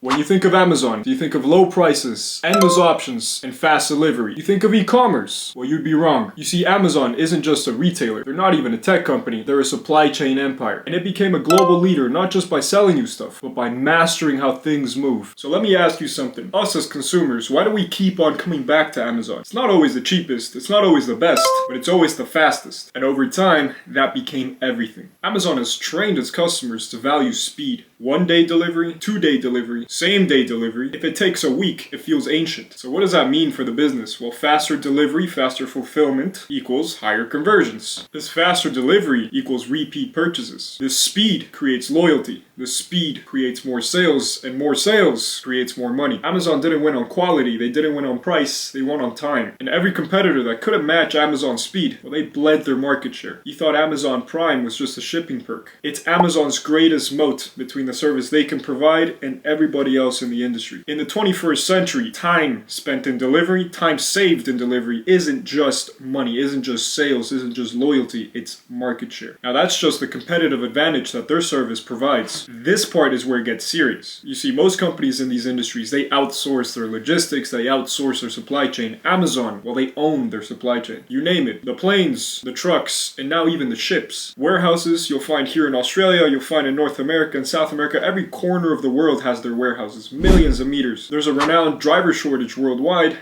When you think of Amazon, do you think of low prices, endless options, and fast delivery? You think of e-commerce? Well, you'd be wrong. You see, Amazon isn't just a retailer. They're not even a tech company. They're a supply chain empire. And it became a global leader not just by selling you stuff, but by mastering how things move. So let me ask you something. Us as consumers, why do we keep on coming back to Amazon? It's not always the cheapest, it's not always the best, but it's always the fastest. And over time, that became everything. Amazon has trained its customers to value speed. 1-day delivery, 2-day delivery, same-day delivery. If it takes a week, it feels ancient. So what does that mean for the business? Well, faster delivery, faster fulfillment equals higher conversions. This faster delivery equals repeat purchases. This speed creates loyalty. This speed creates more sales, and more sales creates more money. Amazon didn't win on quality, they didn't win on price, they won on time. And every competitor that couldn't match Amazon's speed, well, they bled their market share. You thought Amazon Prime was just a shipping perk. It's Amazon's greatest moat between the service they can provide and everybody else in the industry. In the 21st century, time spent in delivery, time saved in delivery isn't just money, isn't just sales, isn't just loyalty, it's market share. Now that's just the competitive advantage that their service provides. This part is where it gets serious. You see, most companies in these industries, they outsource their logistics, they outsource their supply chain. Amazon, well, they own their supply chain. You name it. The planes, the trucks, and now even the ships. Warehouses you'll find here in Australia, you'll find in North America and South America. Every corner of the world has their warehouses. Millions of meters. There's a renowned driver shortage worldwide.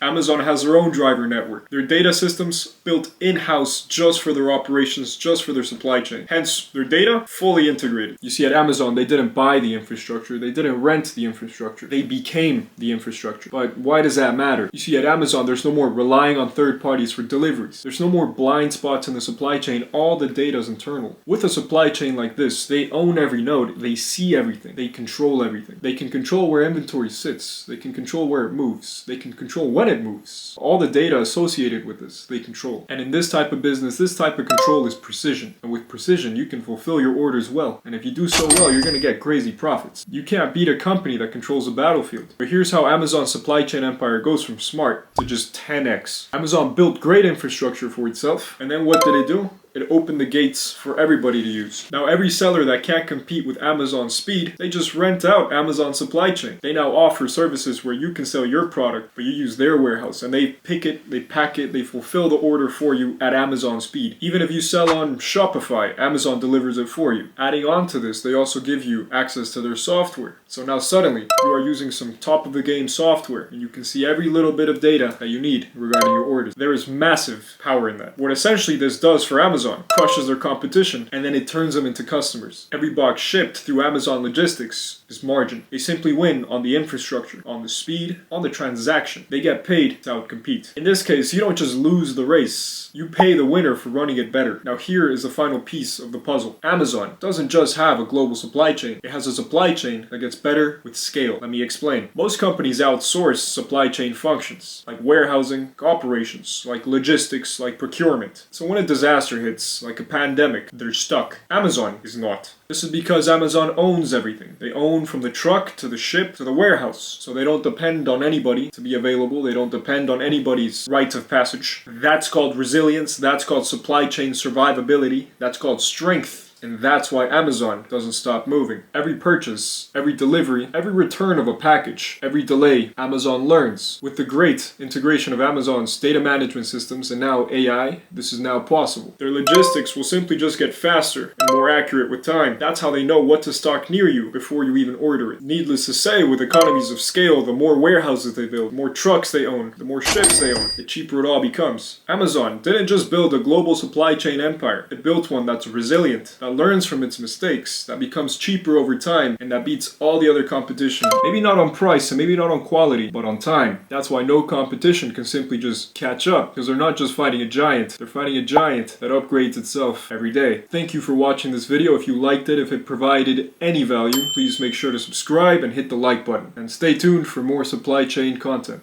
Amazon has their own driver network. Their data systems built in-house just for their operations, just for their supply chain. Hence, their data fully integrated. You see, at Amazon, they didn't buy the infrastructure. They didn't rent the infrastructure. They became the infrastructure. But why does that matter? You see, at Amazon, there's no more relying on third parties for deliveries. There's no more blind spots in the supply chain. All the data is internal. With a supply chain like this, they own every node. They see everything. They control everything. They can control where inventory sits. They can control where it moves. They can control when it moves. All the data associated with this, they control. And in this type of business, this type of control is precision. And with precision, you can fulfill your orders well. And if you do so well, you're going to get crazy profits. You can't beat a company that controls a battlefield. But here's how Amazon's supply chain empire goes from smart to just 10x. Amazon built great infrastructure for itself. And then what did it do? It opened the gates for everybody to use. Now every seller that can't compete with Amazon's speed, they just rent out Amazon's supply chain. They now offer services where you can sell your product, but you use their warehouse, and they pick it, they pack it, they fulfill the order for you at Amazon speed. Even if you sell on Shopify, Amazon delivers it for you. Adding on to this, they also give you access to their software. So now suddenly, you are using some top of the game software, and you can see every little bit of data that you need regarding your orders. There is massive power in that. What essentially this does for Amazon, crushes their competition, and then it turns them into customers. Every box shipped through Amazon Logistics is margin. They simply win on the infrastructure, on the speed, on the transaction. They get paid to outcompete. In this case, you don't just lose the race, you pay the winner for running it better. Now here is the final piece of the puzzle. Amazon doesn't just have a global supply chain, it has a supply chain that gets better with scale. Let me explain. Most companies outsource supply chain functions, like warehousing, operations, like logistics, like procurement. So when a disaster hits, like a pandemic, they're stuck. Amazon is not. This is because Amazon owns everything. They own from the truck to the ship to the warehouse. So they don't depend on anybody to be available. They don't depend on anybody's rites of passage. That's called resilience. That's called supply chain survivability. That's called strength. And that's why Amazon doesn't stop moving. Every purchase, every delivery, every return of a package, every delay, Amazon learns. With the great integration of Amazon's data management systems and now AI, this is now possible. Their logistics will simply just get faster and more accurate with time. That's how they know what to stock near you before you even order it. Needless to say, with economies of scale, the more warehouses they build, the more trucks they own, the more ships they own, the cheaper it all becomes. Amazon didn't just build a global supply chain empire. It built one that's resilient, that learns from its mistakes, that becomes cheaper over time, and that beats all the other competition. Maybe not on price and maybe not on quality, but on time. That's why no competition can simply just catch up, because they're not just fighting a giant, they're fighting a giant that upgrades itself every day. Thank you for watching this video. If you liked it, if it provided any value, please make sure to subscribe and hit the like button. And stay tuned for more supply chain content.